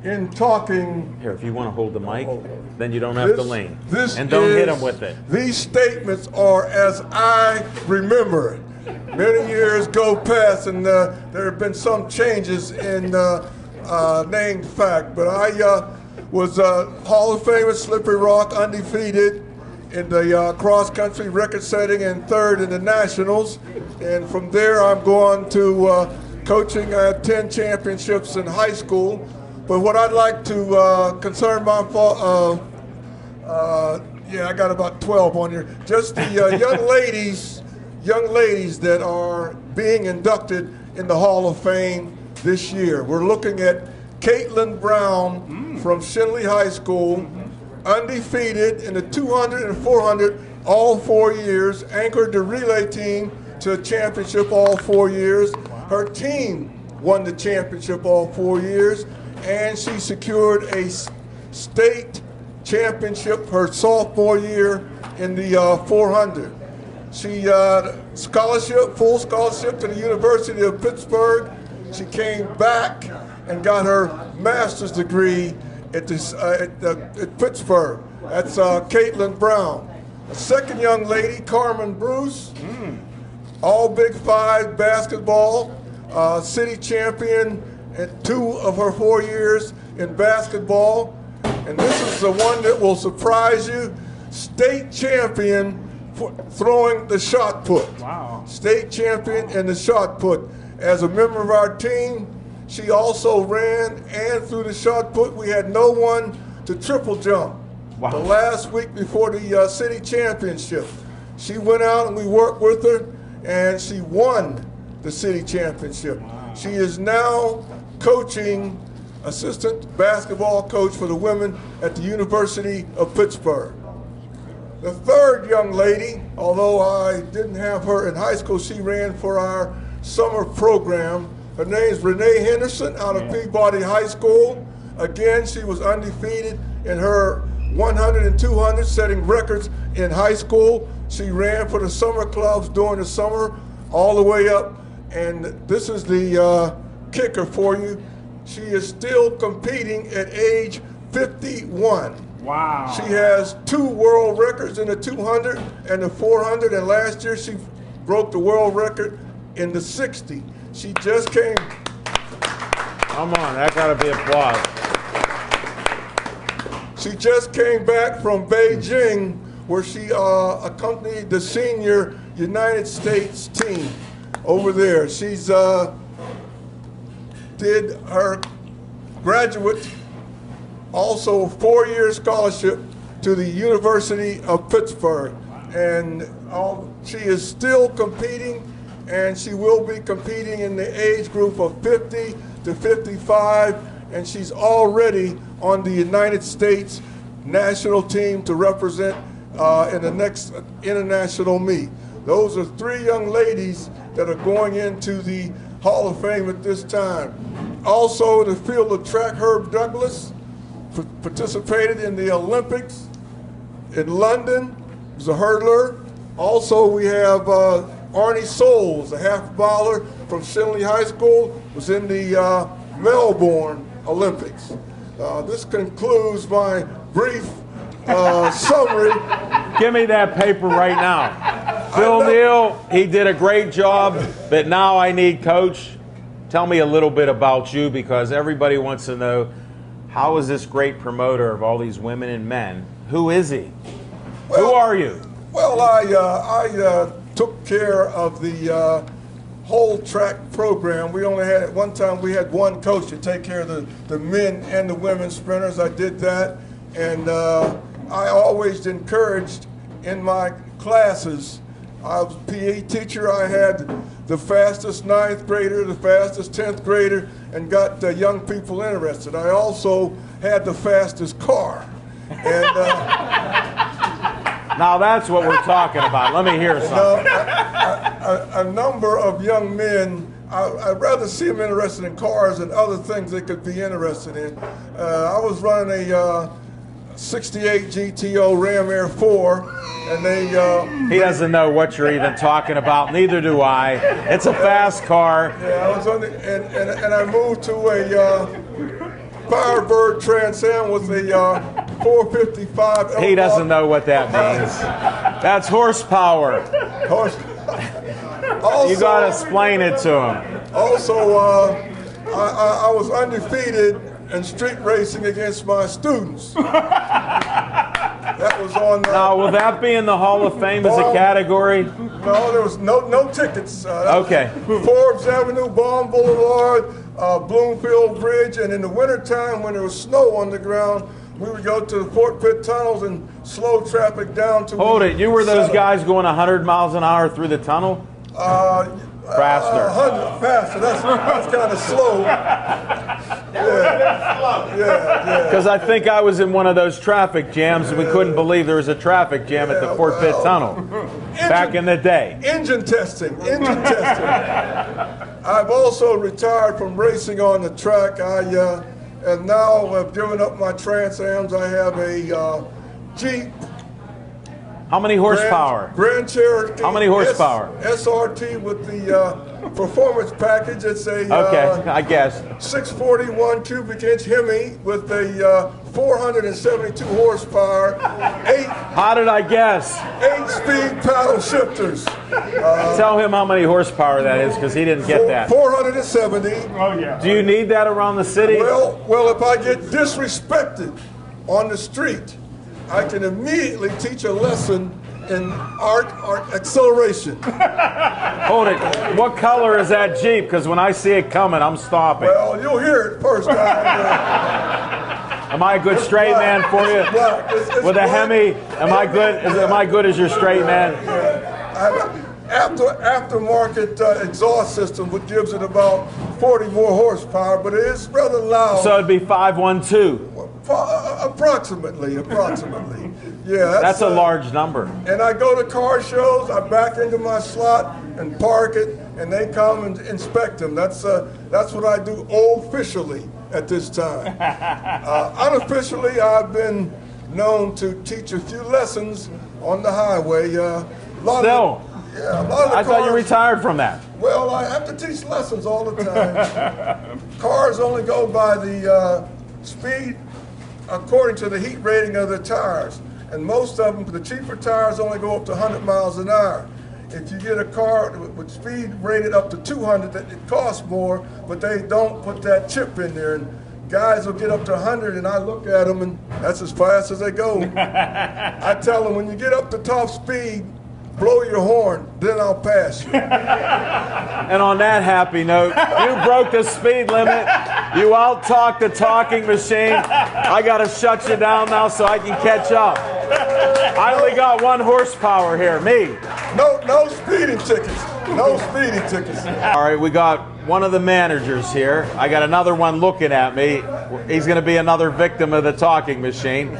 in talking, Here, if you want to hold the mic, then you don't have to lean. this And don't hit is- him with it. These statements are as I remember it. Many years go past, and there have been some changes in named fact. But I was Hall of Famer, Slippery Rock, undefeated in the cross-country record setting and third in the nationals. And from there, I'm going to coaching. I have 10 championships in high school. But what I'd like to concern my yeah, I got about 12 on here. Just the young ladies that are being inducted in the Hall of Fame this year. We're looking at Caitlin Brown from Shinley High School, undefeated in the 200 and 400 all 4 years, anchored the relay team to a championship all 4 years. Her team won the championship all 4 years, and she secured a state championship her sophomore year in the 400. She scholarship, full scholarship to the University of Pittsburgh. She came back and got her master's degree at Pittsburgh. That's Caitlin Brown. A second young lady, Carmen Bruce, all Big Five basketball, city champion in 2 of her 4 years in basketball. And this is the one that will surprise you, state champion for throwing the shot put. Wow. State champion in the shot put. As a member of our team, she also ran and threw the shot put. We had no one to triple jump. Wow. The last week before the city championship, she went out and we worked with her, and she won the city championship. Wow. She is now coaching, assistant basketball coach for the women at the University of Pittsburgh. The third young lady, although I didn't have her in high school, she ran for our summer program. Her name's Renee Henderson out of Peabody High School. Again, she was undefeated in her 100 and 200, setting records in high school. She ran for the summer clubs during the summer all the way up. And this is the kicker for you. She is still competing at age 51. Wow. She has 2 world records in the 200 and the 400, and last year she broke the world record in the 60. She just came. Come on, that got to be applause. She just came back from Beijing, where she accompanied the senior United States team over there. She's did her graduate, also 4-year scholarship to the University of Pittsburgh. And she is still competing, and she will be competing in the age group of 50 to 55, and she's already on the United States national team to represent in the next international meet. Those are 3 young ladies that are going into the Hall of Fame at this time. Also in the field of track, Herb Douglas participated in the Olympics in London. He was a hurdler. Also we have Arnie Souls, a half baller from Shinley High School, was in the Melbourne Olympics. This concludes my brief summary. Give me that paper right now. Phil Neal, he did a great job, but now I need Coach. Tell me a little bit about you, because everybody wants to know, how is this great promoter of all these women and men? Who is he? Who are you? Well, I took care of the whole track program. We only had, at one time, we had one coach to take care of the men and the women sprinters. I did that, and I always encouraged in my classes. I was a PE teacher. I had the fastest 9th grader, the fastest 10th grader, and got young people interested. I also had the fastest car. And now Now that's what we're talking about. Let me hear something. A number of young men, I'd rather see them interested in cars than other things they could be interested in. I was running a 68 GTO Ram Air 4, and they... He doesn't know what you're even talking about. Neither do I. It's a fast car. Yeah, I was on and I moved to a Firebird Trans Am with a 455. He doesn't know what that means. That's horsepower. Also, You got to explain it to him. Also, I was undefeated in street racing against my students. That was on. Now, will that be in the Hall of Fame as a category? No, there was no tickets. Okay. Forbes Avenue, Baum Boulevard, Bloomfield Bridge, and in the wintertime when there was snow on the ground, we would go to the Fort Pitt tunnels and slow traffic down to... Hold it. You were those guys going 100 miles an hour through the tunnel? Faster. 100 faster. That's kind of slow. Yeah. Because I think I was in one of those traffic jams and we couldn't believe there was a traffic jam at the Fort Pitt Tunnel back in the day. Engine testing. I've also retired from racing on the track. And now I've given up my Trans Ams. I have a Jeep. How many horsepower? Grand Cherokee. How many horsepower? SRT with the performance package. It's a okay, I guess 641 cubic inch Hemi with a 472 horsepower. How did I guess? 8-speed paddle shifters. Tell him how many horsepower that is, because he didn't get that. 470. Oh yeah. Do you need that around the city? Well, if I get disrespected on the street, I can immediately teach a lesson in arc acceleration. Hold it. What color is that Jeep? Because when I see it coming, I'm stopping. Well, you'll hear it first time. Am I a good straight man for you? It's With a Hemi, am I good? Am I good as your straight man? Aftermarket exhaust system, which gives it about 40 more horsepower, but it is rather loud. So it'd be 512. Approximately. Yeah, that's a large number. And I go to car shows, I back into my slot and park it, and they come and inspect them. That's what I do officially at this time. Unofficially, I've been known to teach a few lessons on the highway. I thought you retired from that. Well, I have to teach lessons all the time. Cars only go by the speed according to the heat rating of the tires. And most of them, the cheaper tires only go up to 100 miles an hour. If you get a car with speed rated up to 200, it costs more, but they don't put that chip in there. And guys will get up to 100, and I look at them, and that's as fast as they go. I tell them, when you get up to top speed, blow your horn, then I'll pass you. And on that happy note, you broke the speed limit. You out-talked the talking machine. I got to shut you down now so I can catch up. I only got 1 horsepower here, me. No speeding tickets. No speeding tickets. All right, we got one of the managers here. I got another one looking at me. He's going to be another victim of the talking machine.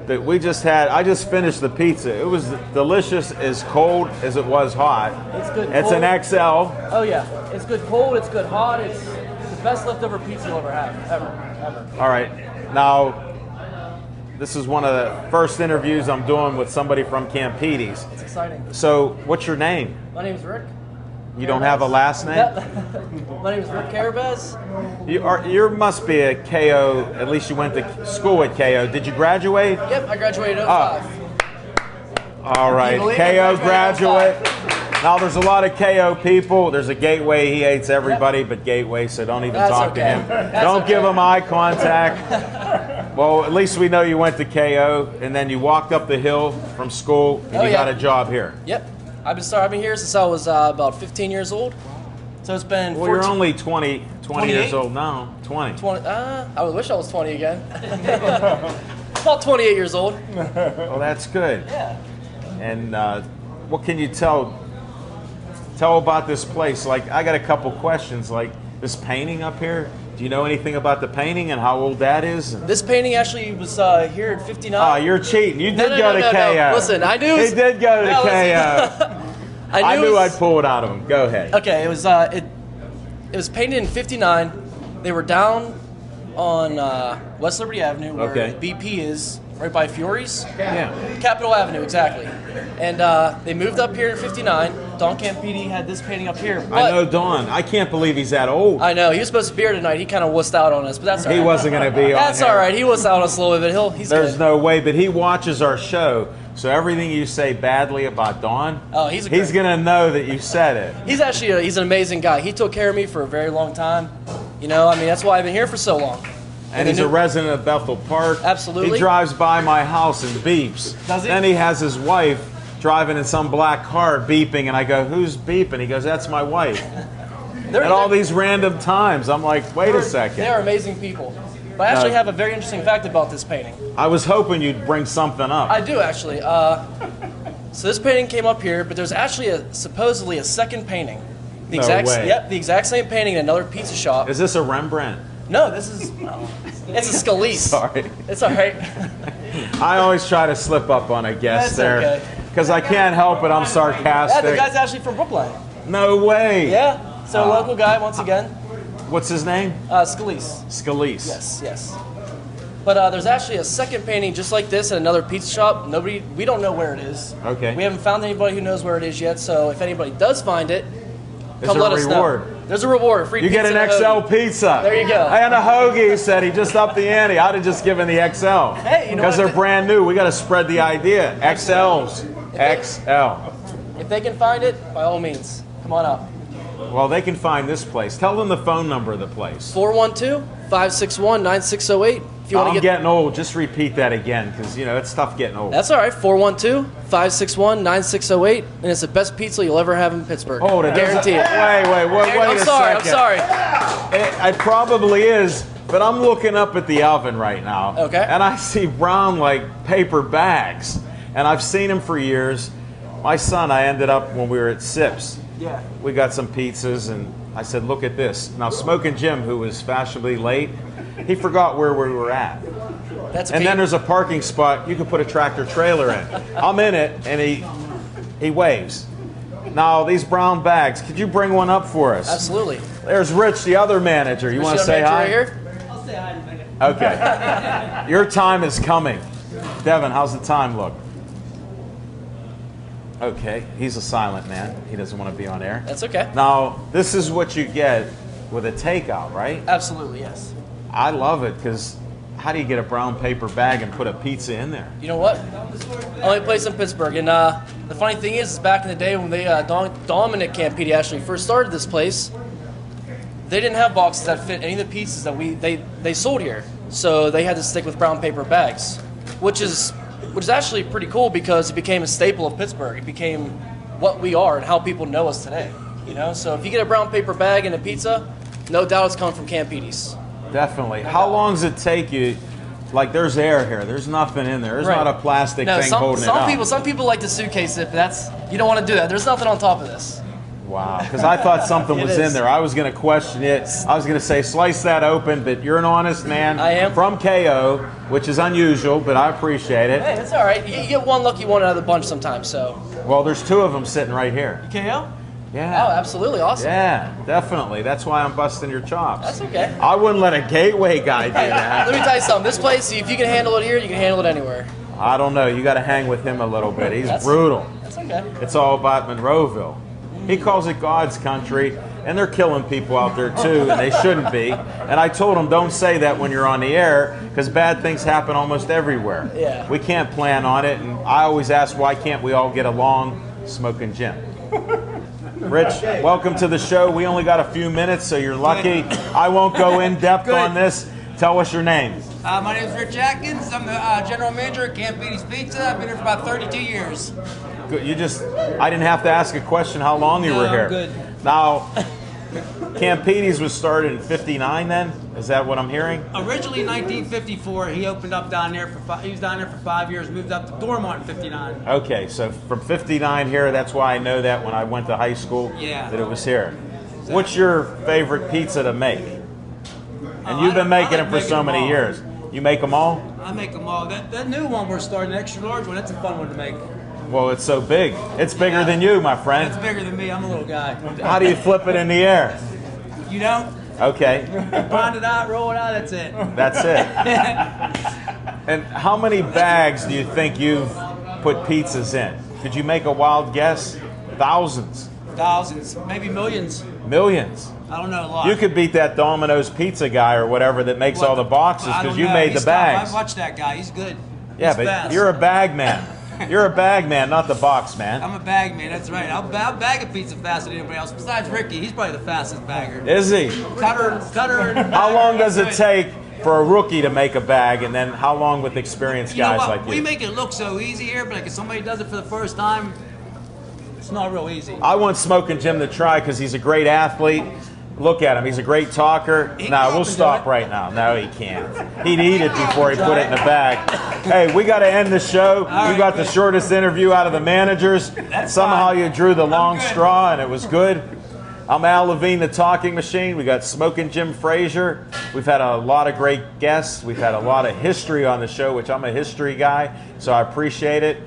But I just finished the pizza. It was delicious, as cold as it was hot. It's good. It's cold. an XL. Oh yeah, it's good cold. It's good hot. It's the best leftover pizza you'll ever have, ever. All right, now this is one of the first interviews I'm doing with somebody from Campedes. It's exciting. So, what's your name? My name's Rick. You don't have a last name? My name is Rick Carabez. You must be a KO, at least you went to school at KO. Did you graduate? Yep, I graduated in 05. All right, KO graduate. Now there's a lot of KO people. There's a Gateway, he hates everybody but Gateway, so don't even talk to him. Don't give him eye contact. Well, at least we know you went to KO, and then you walked up the hill from school, and you got a job here. Yep. I've been here since I was about 15 years old. So it's been. Well, you're only 20 years old now. 20. I wish I was 20 again. About 28 years old. Well, that's good. Yeah. And what can you tell about this place? Like, I got a couple questions. Like, this painting up here, Do you know anything about the painting and how old that is? This painting actually was here in '59. Oh, you're cheating. You did go to KO. No. Listen, I knew he did go to KO. I knew I'd pull it out of him. Go ahead. Okay, it was painted in '59. They were down on West Liberty Avenue where BP is, right by Fiore's. Yeah. Capitol Avenue, exactly. And they moved up here in '59. Don Campini had this painting up here. I know Don. I can't believe he's that old. I know. He was supposed to be here tonight. He kind of wussed out on us, but that's all right. He wasn't going to be on That's here. all right. He wussed out on us a little bit, but he's There's good. no way, but he watches our show, so everything you say badly about Don, he's going to know that you said it. He's actually he's an amazing guy. He took care of me for a very long time. You know, I mean, that's why I've been here for so long. And he's a resident of Bethel Park. Absolutely. He drives by my house and beeps. Does he? Then he has his wife driving in some black car beeping, and I go, who's beeping? He goes, that's my wife. At all these random times, I'm like, wait a second. They're amazing people. But I actually have a very interesting fact about this painting. I was hoping you'd bring something up. I do, actually. So this painting came up here, but there's actually supposedly a second painting. The exact, way. Yep, the exact same painting in another pizza shop. Is this a Rembrandt? No, this is... it's a Scalise. Sorry. It's all right. I always try to slip up on a guest there. Okay. Because I can't help it, I'm sarcastic. Yeah, the guy's actually from Brookline. No way. Yeah, so a local guy, once again. What's his name? Scalise. Scalise. Yes. But there's actually a second painting just like this at another pizza shop. We don't know where it is. Okay. We haven't found anybody who knows where it is yet, so if anybody does find it, come There's let a us reward. know. There's a reward, a free You pizza. get an and a XL hoagie. pizza. There you go. And a hoagie said he just upped the ante. I'd have just given the XL. Hey, you know Because what? they're brand new. We got to spread the idea. XLs. XL. If they can find it, by all means, come on up. Well, they can find this place. Tell them the phone number of the place. 412-561-9608. If you want I'm to getting old. Just repeat that again because, you know, it's tough getting old. That's all right. 412-561-9608. And it's the best pizza you'll ever have in Pittsburgh. Hold it. Guarantee it. Wait I'm a sorry. second. I'm sorry. It probably is, but I'm looking up at the oven right now. Okay. And I see brown, like, paper bags. And I've seen them for years. My son, I ended up when we were at Sips. Yeah. We got some pizzas, and I said, look at this. Now, Smoking Jim, who was fashionably late, he forgot where we were at. That's and then there's a parking spot you can put a tractor trailer in. I'm in it, and he waves. Now, these brown bags, could you bring one up for us? Absolutely. There's Rich, the other manager. You want to say hi? Right here? I'll say hi in a minute. Okay. Your time is coming. Devin, how's the time look? Okay, he's a silent man. He doesn't want to be on air. That's okay. Now, this is what you get with a takeout, right? Absolutely, yes. I love it because how do you get a brown paper bag and put a pizza in there? You know what? Only place in Pittsburgh. And the funny thing is back in the day when they Dominic Campini actually first started this place, they didn't have boxes that fit any of the pizzas that they sold here. So they had to stick with brown paper bags, which is actually pretty cool because it became a staple of Pittsburgh. It became what we are and how people know us today. You know, so if you get a brown paper bag and a pizza, no doubt it's coming from Campini's. Definitely. How long does it take you? Like, there's air here. There's nothing in there. There's not a plastic thing holding it up. Some people like to suitcase it, but you don't want to do that. There's nothing on top of this. Wow, because I thought something was in there. I was going to question it. I was going to say, slice that open, but you're an honest man. I am. From KO, which is unusual, but I appreciate it. Hey, it's all right. You get one lucky one out of the bunch sometimes, so. Well, there's two of them sitting right here. KO? Yeah. Oh, absolutely. Awesome. Yeah, definitely. That's why I'm busting your chops. That's okay. I wouldn't let a gateway guy do that. Let me tell you something. This place, if you can handle it here, you can handle it anywhere. I don't know. You got to hang with him a little bit. He's brutal. That's okay. It's all about Monroeville. He calls it God's country, and they're killing people out there too, and they shouldn't be. And I told him, don't say that when you're on the air, because bad things happen almost everywhere. Yeah. We can't plan on it, and I always ask, why can't we all get along? Smoking Jim. Rich, welcome to the show. We only got a few minutes, so you're lucky. I won't go in depth on this. Tell us your name. My name is Rich Atkins. I'm the general manager at Campini's Pizza. I've been here for about 32 years. I didn't have to ask a question how long you were here. Good. Now, Campini's was started in '59 then? Is that what I'm hearing? Originally in 1954, he opened up down there he was down there for 5 years, moved up to Dormont in 59. Okay, so from '59 here, that's why I know that when I went to high school, Yeah. that it was here. What's your favorite pizza to make? And you've been making them for so many years. You make them all? I make them all. That new one we're starting, the extra large one, that's a fun one to make. Well, it's so big. It's bigger than you, my friend. It's bigger than me. I'm a little guy. How do you flip it in the air? You don't? Okay. Find it out, roll it out, that's it. That's it. And how many bags do you think you've put pizzas in? Could you make a wild guess? Thousands. Thousands, maybe millions. Millions. I don't know a lot. You could beat that Domino's pizza guy or whatever that makes all the boxes because you made the bags. I watched that guy. He's good. Yeah, He's but fast. you're a bag man. You're a bag man, not the box man. I'm a bag man. That's right. I'll bag a pizza faster than anybody else. Besides Ricky, he's probably the fastest bagger. Is he? Cutter. How long does it take for a rookie to make a bag, and then how long with experienced guys like you? We make it look so easy here, but like if somebody does it for the first time, it's not real easy. I want Smoking Jim to try because he's a great athlete. Look at him. He's a great talker. No, we'll stop right now. No, he can't. He'd eat it before he put it in the bag. Hey, we got to end the show. You got the shortest interview out of the managers. Somehow you drew the long straw, and it was good. I'm Al Levine, the talking machine. We got Smoking Jim Frazier. We've had a lot of great guests. We've had a lot of history on the show, which I'm a history guy, so I appreciate it.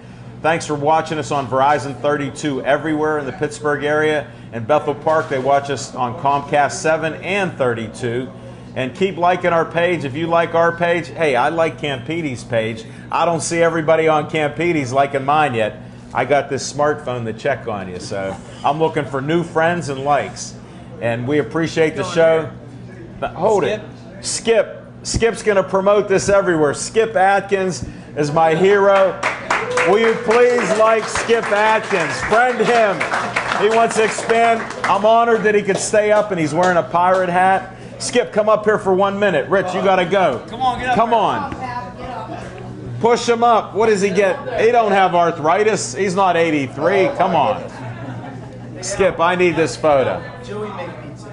Thanks for watching us on Verizon 32 everywhere in the Pittsburgh area. In Bethel Park, they watch us on Comcast 7 and 32. And keep liking our page. If you like our page, hey, I like Campedi's page. I don't see everybody on Campedi's liking mine yet. I got this smartphone to check on you, so I'm looking for new friends and likes. And we appreciate the show. Hold it. Skip. Skip's going to promote this everywhere. Skip Atkins is my hero. Will you please like Skip Atkins? Friend him. He wants to expand. I'm honored that he could stay up and he's wearing a pirate hat. Skip, come up here for 1 minute. Rich, you got to go. Come on, get up. Come on. Push him up. What does he get? He don't have arthritis. He's not 83. Come on. Skip, I need this photo. Joey made pizza.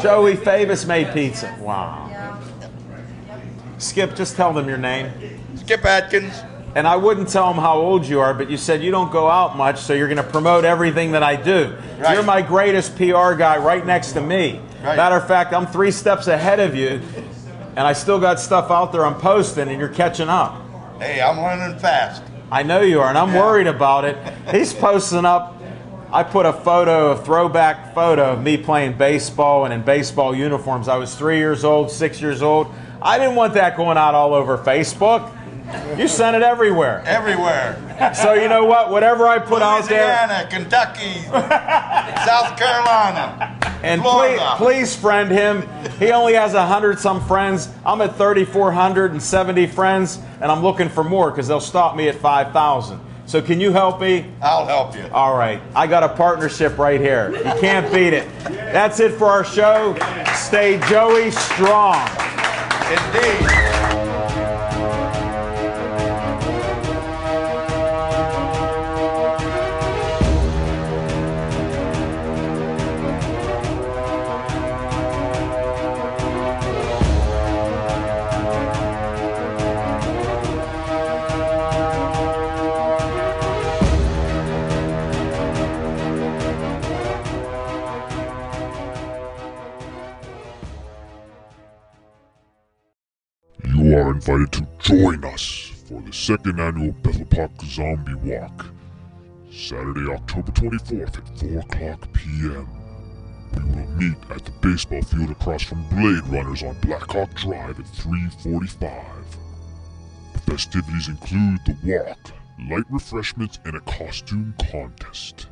Joey Favis made pizza. Wow. Skip, just tell them your name. Skip Atkins. And I wouldn't tell them how old you are, but you said you don't go out much, so you're going to promote everything that I do. Right. You're my greatest PR guy right next to me. Right. Matter of fact, I'm 3 steps ahead of you, and I still got stuff out there I'm posting, and you're catching up. Hey, I'm learning fast. I know you are, and I'm worried about it. He's posting up. I put a throwback photo of me playing baseball and in baseball uniforms. I was 3 years old, 6 years old. I didn't want that going out all over Facebook. You sent it everywhere. Everywhere. So you know what? Whatever I put out there. Louisiana, Kentucky, South Carolina, And Florida. please friend him. He only has 100-some friends. I'm at 3,470 friends, and I'm looking for more because they'll stop me at 5,000. So can you help me? I'll help you. All right. I got a partnership right here. You can't beat it. That's it for our show. Stay Joey strong. Indeed. You are invited to join us for the 2nd annual Bethel Park Zombie Walk, Saturday, October 24th at 4 o'clock p.m. We will meet at the baseball field across from Blade Runners on Blackhawk Drive at 3:45. The festivities include the walk, light refreshments, and a costume contest.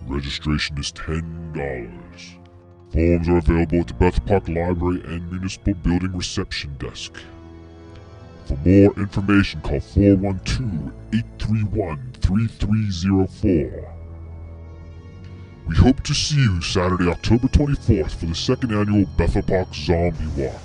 Registration is $10. Forms are available at the Bethel Park Library and Municipal Building Reception Desk. For more information, call 412-831-3304. We hope to see you Saturday, October 24th for the 2nd annual Bethel Park Zombie Walk.